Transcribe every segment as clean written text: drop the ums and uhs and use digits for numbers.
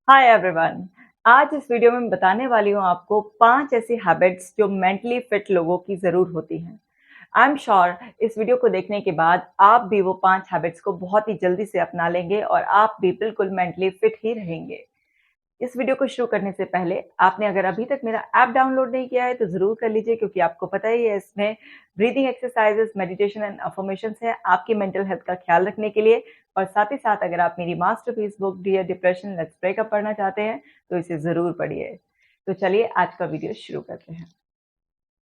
Hi everyone. आज इस video में मैं बताने वाली हूँ आपको 5 ऐसी हैबिट्स जो मेंटली फिट लोगों की ज़रूर होती हैं। आई एम श्योर इस वीडियो को देखने के बाद आप भी वो 5 हैबिट्स को बहुत ही जल्दी से अपना लेंगे और आप भी बिल्कुल मेंटली फिट ही रहेंगे। इस वीडियो को शुरू करने से पहले आपने अगर अभी तक मेरा ऐप डाउनलोड नहीं किया है तो ज़रूर कर लीजिए, क्योंकि आपको पता ही है इसमें breathing exercises, meditation and affirmations है आपकी मेंटल हेल्थ का ख्याल रखने के लिए। और साथ ही साथ अगर आप मेरी masterpiece book dear depression let's break up पढ़ना चाहते हैं तो इसे ज़रूर पढ़िए। तो चलिए आज का वीडियो शुरू करते हैं।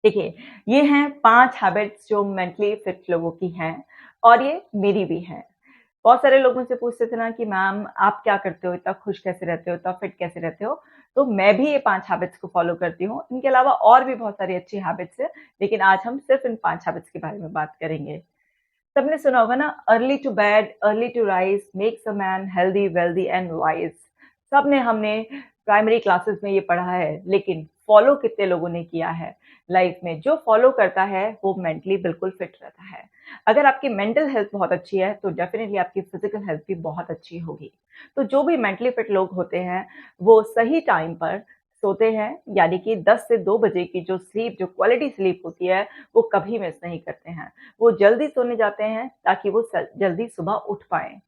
देखिए, ये हैं 5 हैबिट्स जो मेंटली फिट लोगों की हैं और ये मेरी भी हैं। बहुत सारे लोग मुझसे पूछते थे ना कि मैम आप क्या करते हो? इतना खुश कैसे रहते हो? इतना फिट कैसे रहते हो? तो मैं भी ये 5 हैबिट्स को फ़ॉलो करती हूँ। इनके अलावा और भी बहुत सारी अच्छी हैबिट्स हैं, लेकिन आज हम सिर्फ़ इन 5 हैबिट्स के बारे में बात करेंगे। सबने सुना होगा ना, early to bed, early to rise makes a man healthy, wealthy and wise. सबने हमने प्राइमरी क्लासेस में ये पढ़ा है, लेकिन फ़ॉलो कितने लोगों ने किया है लाइफ़ में? जो फ़ॉलो करता है, वो मेंटली बिल्कुल फिट रहता है। अगर आपकी मेंटल हेल्थ बहुत अच्छी है, तो डेफ़िनिटली आपकी फ़िज़िकल हेल्थ भी बहुत अच्छी होगी। तो जो भी मेंटली फिट लोग होते हैं, वो सही टाइम पर सोते हैं, यानी कि 10 से 2 बजे की जो स्लीप, जो क्वालिटी स्लीप होती है, वो कभी मिस नहीं करते हैं। वो जल्दी सोने जाते हैं ताकि वो जल्दी सुबह उठ पाएँ।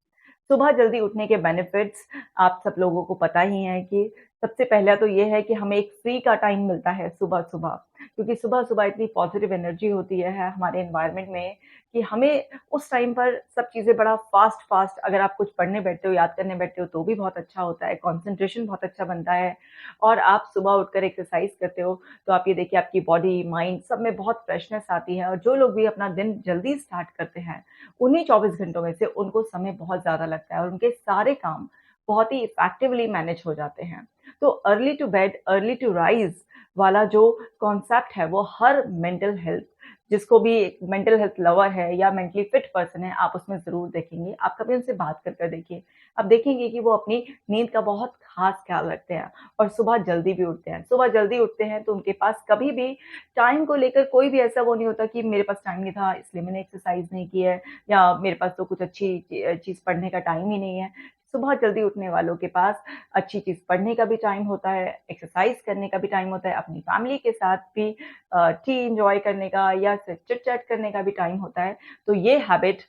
सुबह जल्दी उठने के बेनिफिट्स आप सब लोगों को पता ही हैं कि सबसे पहला तो ये है कि हमें एक फ्री का टाइम मिलता है सुबह-सुबह, क्योंकि सुबह-सुबह इतनी पॉजिटिव एनर्जी होती है हमारे एनवायरनमेंट में कि हमें उस टाइम पर सब चीज़ें बड़ा फ़ास्ट-फ़ास्ट, अगर आप कुछ पढ़ने बैठते हो, याद करने बैठते हो तो भी बहुत अच्छा होता है, कंसंट्रेशन बहुत अच्छा बनता है। और आप सुबह उठकर एक्सरसाइज़ करते हो, तो आप ये देखिए आपकी बॉडी, माइंड सब में बहुत फ्रेशनेस आती है। और जो लोग भी अपना दिन जल्दी स्टार्ट करते हैं, उन्हीं 24 घंटों में से उनको समय बहुत ज़्यादा लगता है और उनके सारे काम बहुत ही इफ़ेक्टिवली मैनेज हो जाते हैं। तो early to bed, early to rise वाला जो कॉन्सेप्ट है, वो हर मेंटल हेल्थ, जिसको भी एक मेंटल हेल्थ लवर है या मेंटली फिट पर्सन है, आप उसमें ज़रूर देखेंगे। आप कभी उनसे बात कर देखिए। आप देखेंगे कि वो अपनी नींद का बहुत ख़ास ख़्याल रखते हैं और सुबह जल्दी भी उठते हैं। सुबह जल्दी उठते हैं तो उनके पास कभी भी टाइम को लेकर कोई भी ऐसा वो नहीं होता कि मेरे पास टाइम नहीं था इसलिए मैंने एक्सरसाइज़ नहीं की है, या मेरे पास तो कुछ अच्छी चीज़ पढ़ने का टाइम ही नहीं है। सुबह जल्दी उठने वालों के पास अच्छी चीज़ पढ़ने का भी टाइम होता है, एक्सरसाइज़ करने का भी टाइम होता है, अपनी फैमिली के साथ भी टी एन्जॉय करने का या सिर्फ चिट-चैट करने का भी टाइम होता है। तो ये हैबिट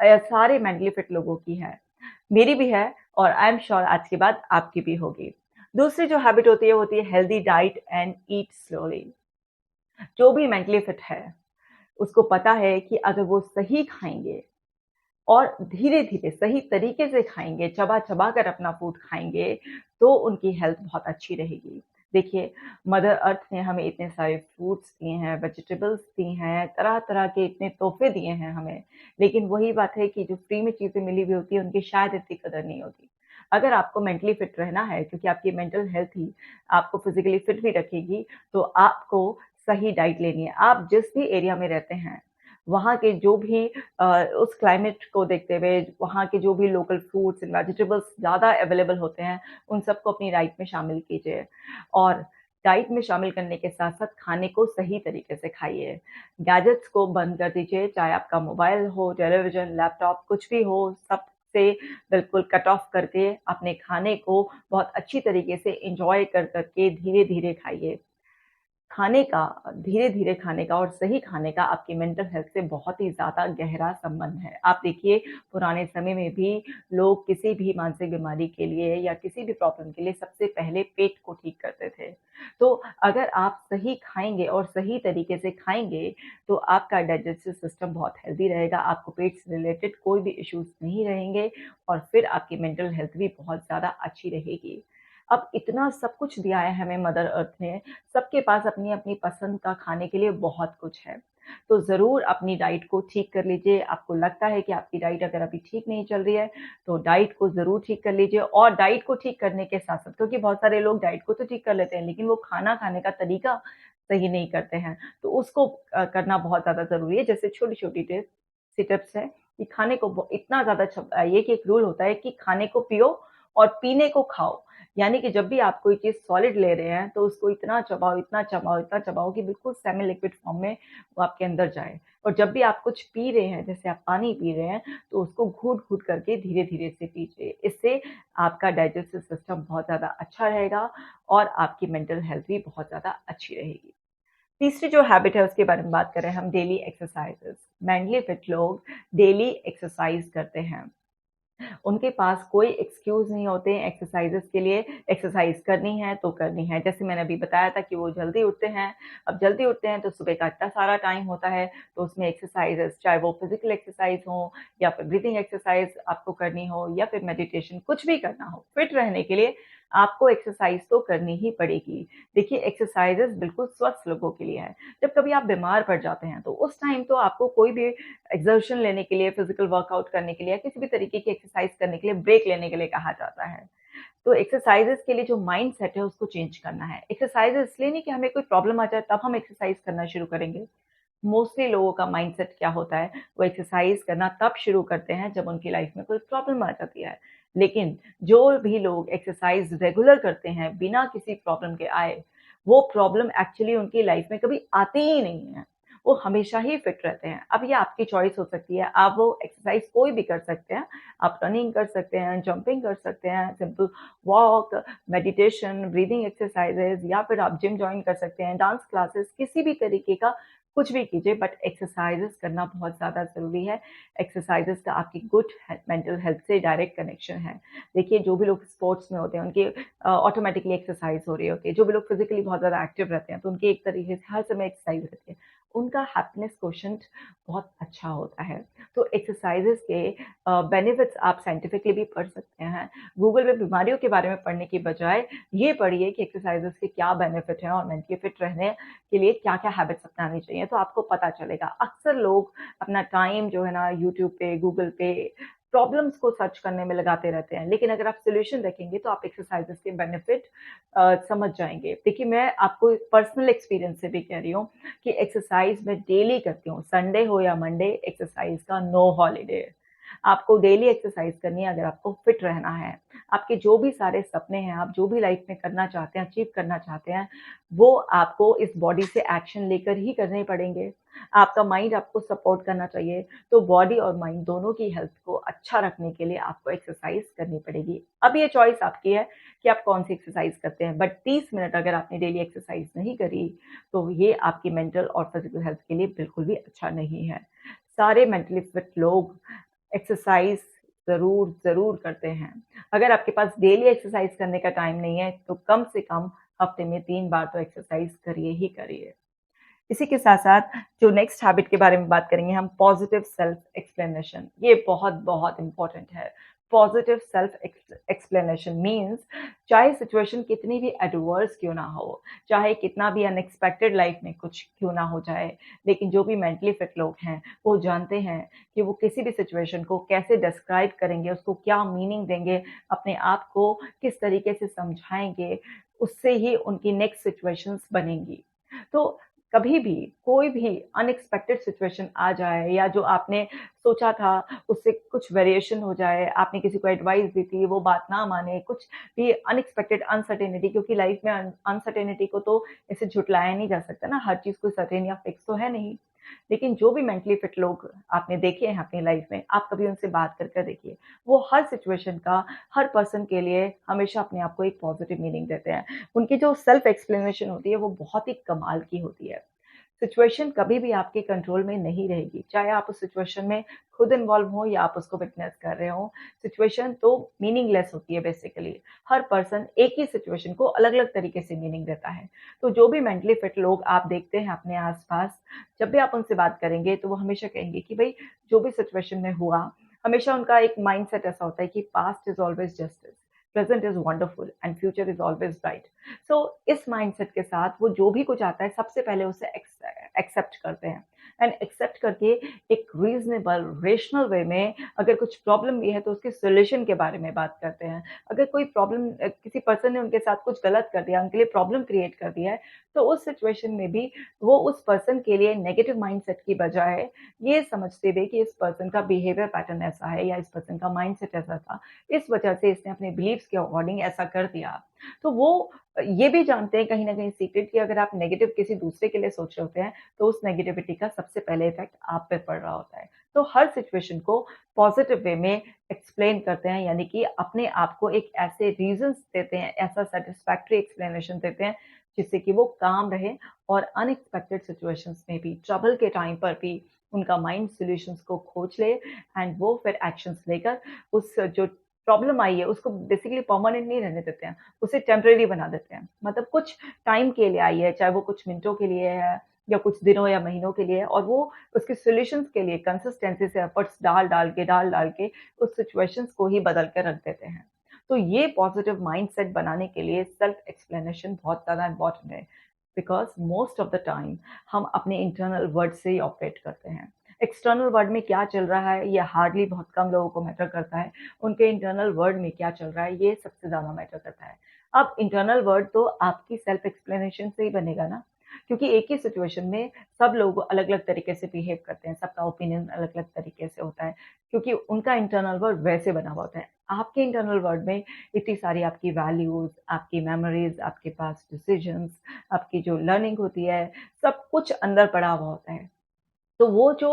सारे मेंटली फिट लोगों की है। मेरी भी है और आई एम श्योर आज के बाद आपकी भी होगी। दूसरी जो हैबिट होती है, वो होती है healthy diet and eat slowly. जो भी मेंटली फिट है, उसको पता है कि अगर वो सही खाएँगे और धीरे-धीरे सही तरीके से खाएँगे, चबा-चबा कर अपना फूड खाएँगे, तो उनकी हेल्थ बहुत अच्छी रहेगी। देखिए, मदर अर्थ ने हमें इतने सारे फ्रूट्स दिए हैं, वेजिटेबल्स दी हैं, तरह-तरह के इतने तोहफ़े दिए हैं हमें, लेकिन वही बात है कि जो फ्री में चीज़ें मिली हुई होती हैं, उनकी शायद इतनी कदर नहीं होती। अगर आपको मेंटली फिट रहना है, क्योंकि आपकी मेंटल हेल्थ ही आपको फिज़िकली फिट भी रखेगी, तो आपको सही डाइट लेनी है। आप जिस भी एरिया में रहते हैं, वहाँ के जो भी उस क्लाइमेट को देखते हुए वहाँ के जो भी लोकल फ्रूट्स एंड वेजिटेबल्स ज़्यादा अवेलेबल होते हैं, उन सबको अपनी डाइट में शामिल कीजिए। और डाइट में शामिल करने के साथ-साथ खाने को सही तरीके से खाइए। गैजेट्स को बंद कर दीजिए, चाहे आपका मोबाइल हो, टेलीविज़न, लैपटॉप कुछ भी हो, सबसे बिल्कुल कट ऑफ करके अपने खाने को बहुत अच्छी तरीके से एन्जॉय कर के धीरे-धीरे खाइए। खाने का, धीरे-धीरे खाने का और सही खाने का आपकी मेंटल हेल्थ से बहुत ही ज़्यादा गहरा संबंध है। आप देखिए, पुराने समय में भी लोग किसी भी मानसिक बीमारी के लिए या किसी भी प्रॉब्लम के लिए सबसे पहले पेट को ठीक करते थे। तो अगर आप सही खाएँगे और सही तरीके से खाएँगे, तो आपका डाइजेस्टिव सिस्टम बहुत हेल्दी रहेगा, आपको पेट से रिलेटेड कोई भी इश्यूज़ नहीं रहेंगे और फिर आपकी मेंटल हेल्थ भी बहुत ज़्यादा अच्छी रहेगी। अब इतना सब कुछ दिया है हमें मदर अर्थ ने, सबके पास अपनी-अपनी पसंद का खाने के लिए बहुत कुछ है। तो ज़रूर अपनी डाइट को ठीक कर लीजिए। आपको लगता है कि आपकी डाइट अगर अभी ठीक नहीं चल रही है, तो डाइट को ज़रूर ठीक कर लीजिए। और डाइट को ठीक करने के साथ-साथ, क्योंकि बहुत सारे लोग डाइट को तो ठीक कर लेते हैं, लेकिन वो खाना खाने का तरीका सही नहीं करते हैं। तो उसको करना बहुत ज़्यादा ज़रूरी है। जैसे छोटी-छोटी टिप्स हैं कि खाने को ब इतना ज़्यादा ये कि एक रूल होता है कि खाने को पियो और पीने को खाओ। यानी कि जब भी आप कोई चीज़ सॉलिड ले रहे हैं, तो उसको इतना चबाओ, इतना चबाओ, इतना चबाओ कि बिल्कुल सेमी लिक्विड फॉर्म में वो आपके अंदर जाए। और जब भी आप कुछ पी रहे हैं, जैसे आप पानी पी रहे हैं, तो उसको घूँट-घूँट करके धीरे-धीरे से पीजिए। इससे आपका डाइजेस्टिव सिस्टम बहुत ज़्यादा अच्छा रहेगा और आपकी मेंटल हेल्थ भी बहुत ज़्यादा अच्छी रहेगी। तीसरी जो हैबिट है उसके बारे में बात करें हम, डेली एक्सरसाइज़ेज़। मेंटली फिट लोग डेली एक्सरसाइज़ करते हैं। उनके पास कोई एक्सक्यूज़ नहीं होते हैं एक्सरसाइज़ेज़ के लिए, एक्सरसाइज़ करनी है तो करनी है। जैसे मैंने अभी बताया था कि वो जल्दी उठते हैं, अब जल्दी उठते हैं तो सुबह का इतना सारा टाइम होता है, तो उसमें एक्सरसाइज़ेज़ चाहे वो फिज़िकल एक्सरसाइज़ हो या फिर ब्रीथिंग एक्सरसाइज़ आपको करनी हो या फिर मेडिटेशन, कुछ भी करना हो, फिट रहने के लिए आपको एक्सरसाइज़ तो करनी ही पड़ेगी। देखिए एक्सरसाइज़ेज़ बिल्कुल स्वस्थ लोगों के लिए है। जब कभी आप बीमार पड़ जाते हैं, तो उस टाइम तो आपको कोई भी एक्सर्शन लेने के लिए, फिज़िकल वर्कआउट करने के लिए या किसी भी तरीके की एक्सरसाइज़ करने के लिए ब्रेक लेने के लिए कहा जाता है। तो एक्सरसाइज़ेज़ के लिए जो माइंडसेट है उसको चेंज करना है। एक्सरसाइज़ इसलिए नहीं कि हमें कोई प्रॉब्लम आ जाए तब हम एक्सरसाइज़ करना शुरू करेंगे। मोस्टली लोगों का माइंडसेट क्या होता है, वो एक्सरसाइज़ करना तब शुरू करते हैं जब उनकी लाइफ़ में कोई प्रॉब्लम आ जाती है। लेकिन जो भी लोग एक्सरसाइज़ रेगुलर करते हैं बिना किसी प्रॉब्लम के आए, वो प्रॉब्लम एक्चुअली उनकी लाइफ़ में कभी आती ही नहीं है। वो हमेशा ही फिट रहते हैं। अब ये आपकी चॉइस हो सकती है, आप वो एक्सरसाइज़ कोई भी कर सकते हैं। आप रनिंग कर सकते हैं, जंपिंग कर सकते हैं, simple walk, meditation, breathing exercises या फिर आप जिम जॉइन कर सकते हैं, डांस क्लासेस, किसी भी तरीके का कुछ भी कीजिए बट एक्सरसाइज़ेज़ करना बहुत ज़्यादा ज़रूरी है। एक्सरसाइज़ेज़ का आपकी गुड मेंटल हेल्थ से डायरेक्ट कनेक्शन है। देखिए जो भी लोग स्पोर्ट्स में होते हैं उनकी ऑटोमेटिकली एक्सरसाइज़ हो रही होती है। जो भी लोग फिज़िकली बहुत ज़्यादा एक्टिव रहते हैं तो उनकी एक तरीके से हर समय एक्सरसाइज़ रहती है। उनका हैप्पीनेस क्वोटिएंट बहुत अच्छा होता है। तो एक्सरसाइज़ेज़ के बेनिफिट्स आप साइंटिफिकली भी पढ़ सकते हैं। गूगल पे बीमारियों के बारे में पढ़ने की बजाय ये पढ़िए कि एक्सरसाइज़ेज़ के क्या बेनिफिट हैं और मेंटली फिट रहने के लिए क्या-क्या हैबिट्स अपनानी चाहिए, तो आपको पता चलेगा। अक्सर लोग अपना टाइम जो है ना यूट्यूब पे, गूगल पे प्रॉब्लम्स को सर्च करने में लगाते रहते हैं, लेकिन अगर आप सॉल्यूशन देखेंगे तो आप एक्सरसाइज़ेज़ के बेनिफिट समझ जाएँगे। देखिए मैं आपको पर्सनल एक्सपीरियंस से भी कह रही हूँ कि एक्सरसाइज़ मैं डेली करती हूँ, संडे हो या मंडे एक्सरसाइज़ का नो हॉलिडे है। आपको डेली एक्सरसाइज़ करनी है अगर आपको फिट रहना है। आपके जो भी सारे सपने हैं, आप जो भी लाइफ़ में करना चाहते हैं, अचीव करना चाहते हैं, वो आपको इस बॉडी से एक्शन लेकर ही करने पड़ेंगे। आपका माइंड आपको सपोर्ट करना चाहिए, तो बॉडी और माइंड दोनों की हेल्थ को अच्छा रखने के लिए आपको एक्सरसाइज़ करनी पड़ेगी। अब ये चॉइस आपकी है कि आप कौन-सी एक्सरसाइज़ करते हैं, बट 30 मिनट अगर आपने डेली एक्सरसाइज़ नहीं करी, तो ये आपकी मेंटल और फिज़िकल हेल्थ के लिए बिल्कुल भी अच्छा नहीं है। सारे मेंटली फिट लोग एक्सरसाइज़ ज़रूर करते हैं। अगर आपके पास डेली एक्सरसाइज़ करने का टाइम नहीं है, तो कम से कम हफ्ते में 3 बार तो एक्सरसाइज़ करिए ही करिए। इसी के साथ-साथ जो नेक्स्ट हैबिट के बारे में बात करेंगे हम, पॉजिटिव सेल्फ एक्सप्लेनेशन। ये बहुत-बहुत इम्पोर्टेंट है। पॉजिटिव सेल्फ एक्सप्लेनेशन मीन्स चाहे सिचुएशन कितनी भी एडवर्स क्यों ना हो, चाहे कितना भी अनएक्सपेक्टेड लाइफ में कुछ क्यों ना हो जाए, लेकिन जो भी मेंटली फिट लोग हैं, वो जानते हैं कि वो किसी भी सिचुएशन को कैसे डिस्क्राइब करेंगे, उसको क्या मीनिंग देंगे, अपने आप को किस तरीके से समझाएँगे, उससे ही उनकी नेक्स्ट सिचुएशंस बनेंगी। तो कभी भी कोई भी अनएक्सपेक्टेड सिचुएशन आ जाए या जो आपने सोचा था उससे कुछ वेरिएशन हो जाए, आपने किसी को एडवाइस दी थी, वो बात ना माने, कुछ भी अनएक्सपेक्टेड अनसर्टेनिटी, क्योंकि लाइफ में अनसर्टेनिटी को तो ऐसे झुटलाया नहीं जा सकता ना, हर चीज़ कोई सर्टेन या फिक्स तो है नहीं। लेकिन जो भी मेंटली फिट लोग आपने देखे हैं अपनी लाइफ में, आप कभी उनसे बात कर देखिए। वो हर सिचुएशन का, हर पर्सन के लिए हमेशा अपने आप को एक पॉजिटिव मीनिंग देते हैं। उनकी जो सेल्फ एक्सप्लेनेशन होती है, वो बहुत ही कमाल की होती है। सिचुएशन कभी भी आपके कंट्रोल में नहीं रहेगी, चाहे आप उस सिचुएशन में खुद इन्वॉल्व हो या आप उसको विटनेस कर रहे हो। सिचुएशन तो मीनिंगलेस होती है बेसिकली। हर पर्सन एक ही सिचुएशन को अलग-अलग तरीके से मीनिंग देता है। तो जो भी मेंटली फिट लोग आप देखते हैं अपने आस-पास, जब भी आप उनसे बात करेंगे तो वो हमेशा कहेंगे कि भई जो भी सिचुएशन में हुआ, हमेशा उनका एक माइंडसेट ऐसा होता है कि past is always justice, present is wonderful and future is always bright. So इस माइंडसेट के साथ वो जो भी कुछ आता है सबसे पहले उसे एक्सेप्ट करते हैं। एंड एक्सेप्ट करके एक रीज़नेबल, रेशनल वे में अगर कुछ प्रॉब्लम भी है तो उसके सॉल्यूशन के बारे में बात करते हैं। अगर कोई प्रॉब्लम किसी पर्सन ने उनके साथ कुछ गलत कर दिया, उनके लिए प्रॉब्लम क्रिएट कर दिया है, तो उस सिचुएशन में भी वो उस पर्सन के लिए नेगेटिव माइंडसेट की बजाय ये समझते हुए कि इस पर्सन का बिहेवियर पैटर्न ऐसा है या इस पर्सन का माइंडसेट ऐसा था, इस वजह से इसने अपने बिलीव्स के अकॉर्डिंग ऐसा कर दिया। तो वो ये भी जानते हैं कहीं न कहीं सीक्रेट कि अगर आप नेगेटिव किसी दूसरे के लिए सोच रहे होते हैं, तो उस नेगेटिविटी का सबसे पहले इफ़ेक्ट आप पे पड़ रहा होता है। तो हर सिचुएशन को पॉज़िटिव वे में एक्सप्लेन करते हैं, यानी कि अपने आप को एक ऐसे रीज़न्स देते हैं, ऐसा सैटिस्फैक्टरी एक्सप्लेनेशन देते हैं, जिससे कि वो काम रहे और अनएक्सपेक्टेड सिचुएशंस में भी, ट्रबल के टाइम पर भी उनका माइंड सॉल्यूशंस को खोज ले एंड वो फिर एक्शंस लेकर उस जो प्रॉब्लम आई है, उसको बेसिकली परमानेंट नहीं रहने देते हैं, उसे टेम्परेरी बना देते हैं। मतलब कुछ टाइम के लिए आई है, चाहे वो कुछ मिनटों के लिए है या कुछ दिनों या महीनों के लिए है और वो उसके सॉल्यूशंस के लिए कंसिस्टेंसी से एफर्ट्स डाल-डाल के उस सिचुएशंस को ही बदल के रख देते हैं। तो ये पॉजिटिव माइंडसेट बनाने के लिए सेल्फ एक्सप्लेनेशन बहुत ज़्यादा इम्पोर्टेंट है, because most of the time हम अपने इंटरनल वर्ड से ही ऑपरेट करते हैं। एक्सटर्नल वर्ल्ड में क्या चल रहा है, ये हार्डली बहुत कम लोगों को मैटर करता है। उनके इंटरनल वर्ल्ड में क्या चल रहा है, ये सबसे ज़्यादा मैटर करता है। अब इंटरनल वर्ड तो आपकी सेल्फ एक्सप्लेनेशन से ही बनेगा ना, क्योंकि एक ही सिचुएशन में सब लोग अलग-अलग तरीके से बिहेव करते हैं, सबका ओपिनियन अलग-अलग तरीके से होता है, क्योंकि उनका इंटरनल वर्ड वैसे बना हुआ होता है। आपके इंटरनल वर्ड में इतनी सारी आपकी वैल्यूज़, आपकी मेमोरीज़, आपके पास डिसीजंस, आपकी जो लर्निंग होती है, सब कुछ अंदर पड़ा हुआ होता है। तो वो जो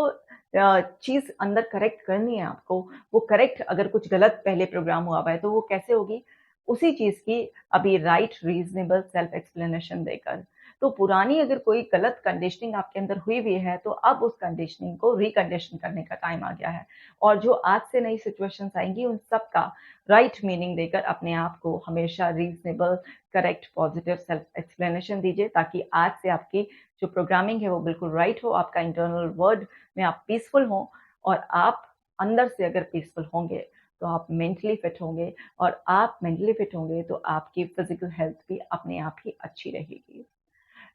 चीज़ अंदर करेक्ट करनी है आपको, वो करेक्ट अगर कुछ गलत पहले प्रोग्राम हुआ हुआ है, तो वो कैसे होगी? उसी चीज़ की अभी राइट रीज़नेबल सेल्फ एक्सप्लेनेशन देकर। तो पुरानी अगर कोई गलत कंडीशनिंग आपके अंदर हुई भी है, तो अब उस कंडीशनिंग को रिकंडीशन करने का टाइम आ गया है। और जो आज से नई सिचुएशंस आएँगी, उन सब का राइट मीनिंग देकर अपने आप को हमेशा reasonable, correct, positive self explanation दीजिए, ताकि आज से आपकी जो प्रोग्रामिंग है वो बिल्कुल राइट हो, आपका इंटरनल वर्ल्ड में आप पीसफुल हों और आप अंदर से अगर पीसफुल होंगे, तो आप मेंटली फिट होंगे और आप मेंटली फिट होंगे तो आपकी फिज़िकल हेल्थ भी अपने आप ही अच्छी रहेगी।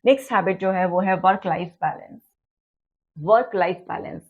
नेक्स्ट हैबिट जो है वो है work life balance. Work life balance,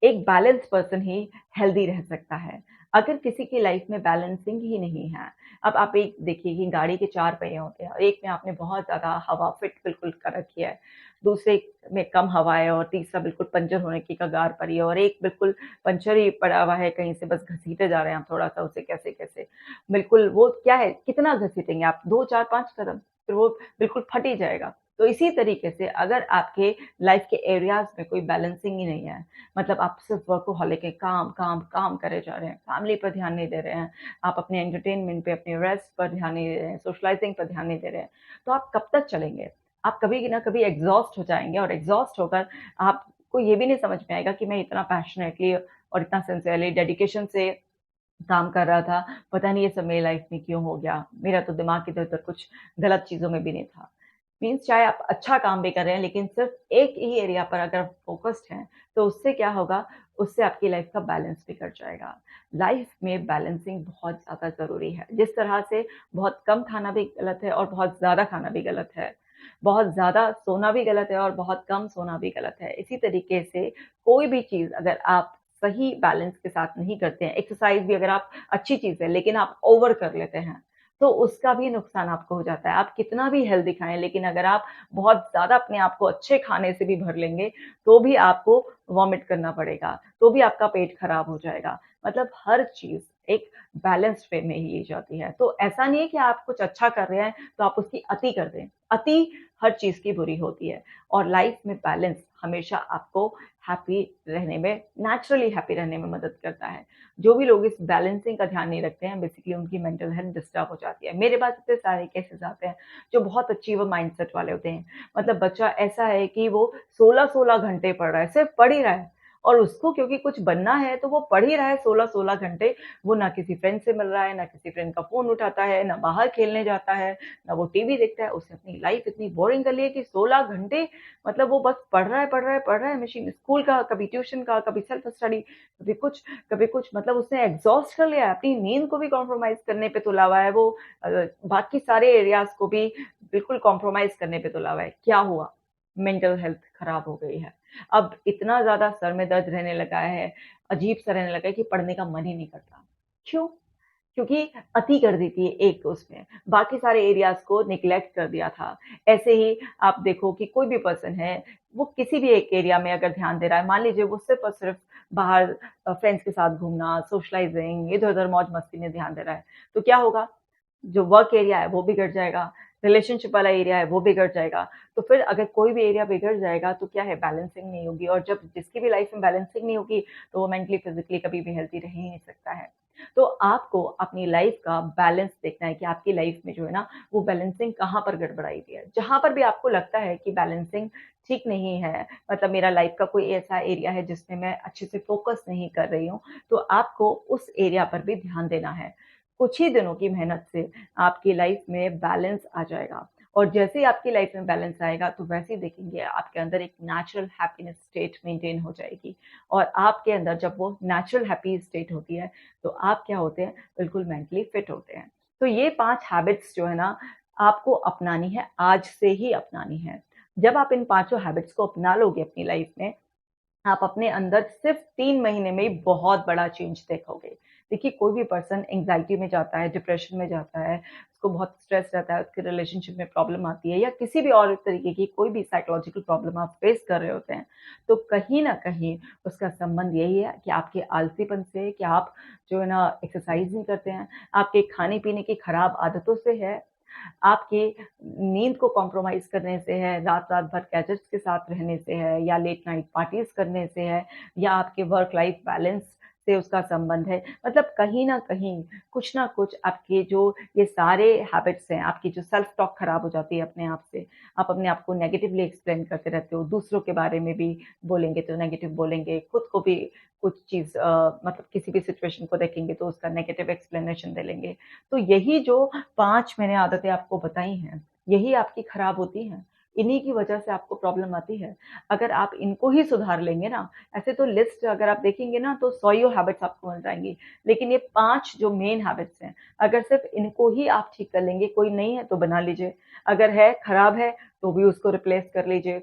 एक बैलेंस पर्सन ही हेल्दी रह सकता है। अगर किसी की लाइफ में बैलेंसिंग ही नहीं है, अब आप एक देखिए कि गाड़ी के 4 पहिए होते हैं और एक में आपने बहुत ज़्यादा हवा फिट बिल्कुल कर रखी है, दूसरे में कम हवा है और तीसरा बिल्कुल पंचर होने की कगार पर ही है और एक बिल्कुल पंचर ही पड़ा हुआ है, कहीं से बस घसीटे जा रहे हैं आप थोड़ा-सा उसे कैसे-कैसे। बिल्कुल वो क्या है, कितना घसीटेंगे आप 2, 4, 5 कदम, फिर वो बिल्कुल फट ही जाएगा। तो इसी तरीके से अगर आपके लाइफ के एरियाज़ में कोई बैलेंसिंग ही नहीं है, मतलब आप सिर्फ़ वर्कोहॉलिक हैं, काम, काम, काम करे जा रहे हैं, फैमिली पर ध्यान नहीं दे रहे हैं, आप अपने एंटरटेनमेंट पे, अपने रेस्ट पर ध्यान नहीं दे रहे हैं, सोशलाइज़िंग पर ध्यान नहीं दे रहे हैं, तो आप कब तक चलेंगे? आप कभी ना कभी एग्ज़ॉस्ट हो जाएँगे और एग्ज़ॉस्ट होकर आपको ये भी नहीं समझ में आएगा कि मैं इतना पैशनेटली और इतना सिंसियरली डेडिकेशन से काम कर रहा था, पता नहीं ये सब मेरी लाइफ़ में क्यों हो गया? मेरा तो दिमाग इधर-उधर कुछ गलत चीज़ों में भी नहीं था। मीन्स चाहे आप अच्छा काम भी कर रहे हैं, लेकिन सिर्फ़ एक ही एरिया पर अगर फ़ोकस्ड हैं, तो उससे क्या होगा, उससे आपकी लाइफ़ का बैलेंस बिगड़ जाएगा। लाइफ़ में बैलेंसिंग बहुत ज़्यादा ज़रूरी है। जिस तरह से बहुत कम खाना भी गलत है और बहुत ज़्यादा खाना भी गलत है। बहुत ज़्यादा सोना भी गलत है और बहुत कम सोना भी गलत है। इसी तरीके से कोई भी चीज़ अगर आप सही बैलेंस के साथ नहीं करते हैं, एक्सरसाइज़ भी अगर आप अच्छी चीज़ है, लेकिन आप ओवर कर लेते हैं, तो उसका भी नुकसान आपको हो जाता है। आप कितना भी हेल्दी खाएँ, लेकिन अगर आप बहुत ज़्यादा अपने आप को अच्छे खाने से भी भर लेंगे, तो भी आपको वॉमिट करना पड़ेगा, तो भी आपका पेट खराब हो जाएगा। मतलब हर चीज़ एक बैलेंस्ड वे में ही ली जाती है। तो ऐसा नहीं है कि आप कुछ अच्छा कर रहे हैं, तो आप उसकी अति कर दें। अति हर चीज़ की बुरी होती है और लाइफ़ में बैलेंस हमेशा आपको हैप्पी रहने में, नेचुरली हैप्पी रहने में मदद करता है। जो भी लोग इस बैलेंसिंग का ध्यान नहीं रखते हैं, बेसिकली उनकी मेंटल हेल्थ डिस्टर्ब हो जाती है। मेरे पास इतने सारे केसेस आते हैं, जो बहुत अचीवर माइंडसेट वाले होते हैं। मतलब बच्चा ऐसा है कि वो 16-16 घंटे पढ़ रहा है, सिर्फ़ पढ़ ही रहा है और उसको क्योंकि कुछ बनना है, तो वो पढ़ ही रहा है 16-16 घंटे। वो ना किसी फ्रेंड से मिल रहा है, ना किसी फ्रेंड का फ़ोन उठाता है, ना बाहर खेलने जाता है, ना वो टीवी देखता है। उसने अपनी लाइफ़ इतनी बोरिंग कर ली है कि 16 घंटे मतलब वो बस पढ़ रहा है, पढ़ रहा है, पढ़ रहा है मशीन स्कूल का, कभी ट्यूशन का, कभी सेल्फ स्टडी, कभी कुछ मतलब उसने एग्ज़ॉस्ट कर लिया है, अपनी नींद को भी कॉम्प्रोमाइज़ करने पे तुला हुआ है वो बाकी सारे एरियाज़ को भी बिल्कुल कॉम्प्रोमाइज़ करने पे तुला हुआ है। क्या हुआ? मेंटल हेल्थ खराब हो गई है। अब इतना ज़्यादा सर में दर्द रहने लगा है, अजीब-सा रहने लगा है कि पढ़ने का मन ही नहीं करता। क्यों? क्योंकि अति कर दी थी एक उसमें, बाकी सारे एरियाज़ को नेग्लेक्ट कर दिया था। ऐसे ही आप देखो कि कोई भी पर्सन है, वो किसी भी एक एरिया में अगर ध्यान दे रहा है, मान लीजिए वो सिर्फ़ और सिर्फ़ बाहर फ्रेंड्स के साथ घूमना, सोशलाइज़िंग, इधर-उधर मौज-मस्ती में ध्यान दे रहा है, तो क्या होगा? जो वर्क एरिया है वो बिगड़ जाएगा, रिलेशनशिप वाला एरिया है वो बिगड़ जाएगा। तो फिर अगर कोई भी एरिया बिगड़ जाएगा तो क्या है बैलेंसिंग नहीं होगी और जब जिसकी भी लाइफ़ में बैलेंसिंग नहीं होगी, तो वो मेंटली, फिज़िकली कभी भी हेल्थी रह ही नहीं सकता है। तो आपको अपनी लाइफ़ का बैलेंस देखना है कि आपकी लाइफ़ में जो है ना, वो बैलेंसिंग कहाँ पर गड़बड़ाई हुई है। जहाँ पर भी आपको लगता है कि बैलेंसिंग ठीक नहीं है, मतलब मेरा लाइफ़ का कोई ऐसा एरिया है जिसमें मैं अच्छे से फ़ोकस नहीं कर रही हूँ, तो आपको उस एरिया पर भी ध्यान देना है। कुछ ही दिनों की मेहनत से आपकी लाइफ में बैलेंस आ जाएगा और जैसे ही आपकी लाइफ में बैलेंस आएगा तो वैसे ही देखेंगे आपके अंदर एक नेचुरल हैप्पीनेस स्टेट मेंटेन हो जाएगी और आपके अंदर जब वो नेचुरल हैप्पी स्टेट होती है तो आप क्या होते हैं बिल्कुल मेंटली फिट होते हैं। तो ये 5 हैबिट्स जो है ना आपको अपनानी है, आज से ही अपनानी है। जब आप इन पाँचों हैबिट्स को अपना लोगे अपनी लाइफ में आप अपने अंदर सिर्फ 3 महीने में ही बहुत बड़ा चेंज देखोगे। देखिए कोई भी पर्सन एंग्ज़ायटी में जाता है, डिप्रेशन में जाता है, उसको बहुत स्ट्रेस रहता है, उसके रिलेशनशिप में प्रॉब्लम आती है या किसी भी और तरीके की कोई भी साइकोलॉजिकल प्रॉब्लम आप फेस कर रहे होते हैं, तो कहीं न कहीं उसका संबंध यही है कि आपके आलसीपन से, कि आप जो है ना एक्सरसाइज़ नहीं करते हैं, आपके खाने-पीने की खराब आदतों से है, आपकी नींद को कॉम्प्रोमाइज़ करने से है, रात-रात भर गैजेट्स के साथ रहने से है या लेट नाइट पार्टीज़ करने से है या आपके वर्क लाइफ बैलेंस से उसका संबंध है। मतलब कहीं न कहीं, कुछ न कुछ आपके जो ये सारे हैबिट्स हैं, आपकी जो सेल्फ टॉक खराब हो जाती है अपने आप से, आप अपने आप को नेगेटिवली एक्सप्लेन करते रहते हो, दूसरों के बारे में भी बोलेंगे तो नेगेटिव बोलेंगे, खुद को भी कुछ चीज़ मतलब किसी भी सिचुएशन को देखेंगे तो उसका नेगेटिव एक्सप्लेनेशन दे लेंगे। तो यही जो 5 मैंने आदतें आपको बताई हैं, यही आपकी खराब होती हैं। इन्हीं की वजह से आपको प्रॉब्लम आती है। अगर आप इनको ही सुधार लेंगे ना, ऐसे तो लिस्ट अगर आप देखेंगे ना तो सौयों हैबिट्स आपको मिल जाएँगी। लेकिन ये 5 जो मेन हैबिट्स हैं, अगर सिर्फ़ इनको ही आप ठीक कर लेंगे, कोई नहीं है तो बना लीजिए। अगर है, खराब है, तो भी उसको रिप्लेस कर लीजिए।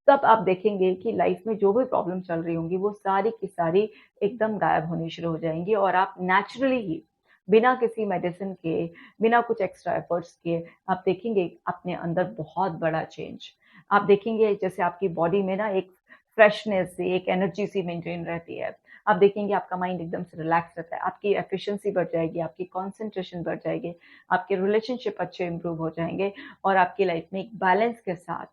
तब आप देखेंगे कि लाइफ़ में जो भी प्रॉब्लम चल रही होंगी, वो सारी की सारी एकदम गायब होनी शुरू हो जाएँगी और आप नेचुरली ही बिना किसी मेडिसिन के, बिना कुछ एक्स्ट्रा एफर्ट्स किए, आप देखेंगे अपने अंदर बहुत बड़ा चेंज। आप देखेंगे जैसे आपकी बॉडी में ना एक फ्रेशनेस सी, एक एनर्जी सी मेंटेन रहती है। आप देखेंगे आपका माइंड एकदम से रिलैक्स रहता है, आपकी एफिशिएंसी बढ़ जाएगी, आपकी कंसंट्रेशन बढ़ जाएगी, आपके रिलेशनशिप अच्छे इंप्रूव हो जाएँगे और आपकी लाइफ़ में एक बैलेंस के साथ,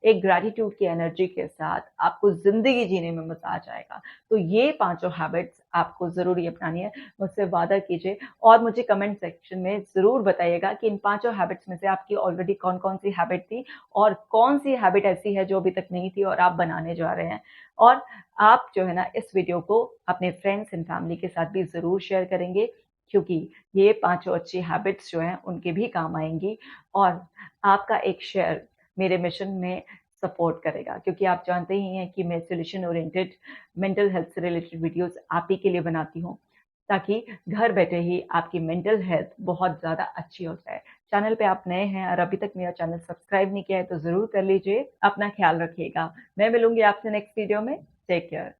एक ग्रैटिट्यूड की एनर्जी के साथ आपको ज़िंदगी जीने में मज़ा आ जाएगा। तो ये पाँचों हैबिट्स आपको ज़रूर ये अपनानी है, मुझसे वादा कीजिए और मुझे कमेंट सेक्शन में ज़रूर बताइएगा कि इन पाँचों हैबिट्स में से आपकी ऑलरेडी कौन-कौन सी हैबिट थी और कौन-सी हैबिट ऐसी है जो अभी तक नहीं थी और आप बनाने जा रहे हैं। और आप जो है ना इस वीडियो को अपने फ्रेंड्स एंड फैमिली के साथ भी ज़रूर शेयर करेंगे क्योंकि ये पाँचों अच्छी हैबिट्स जो हैं उनके भी काम आएँगी और आपका एक शेयर मेरे मिशन में सपोर्ट करेगा क्योंकि आप जानते ही हैं कि मैं सॉल्यूशन ओरिएंटेड मेंटल हेल्थ से रिलेटेड वीडियोस आप ही के लिए बनाती हूँ, ताकि घर बैठे ही आपकी मेंटल हेल्थ बहुत ज़्यादा अच्छी हो जाए। चैनल पे आप नए हैं और अभी तक मेरा चैनल सब्सक्राइब नहीं किया है तो ज़रूर कर लीजिए। अपना ख़्याल रखिएगा। मैं मिलूँगी आपसे नेक्स्ट वीडियो में। Take care.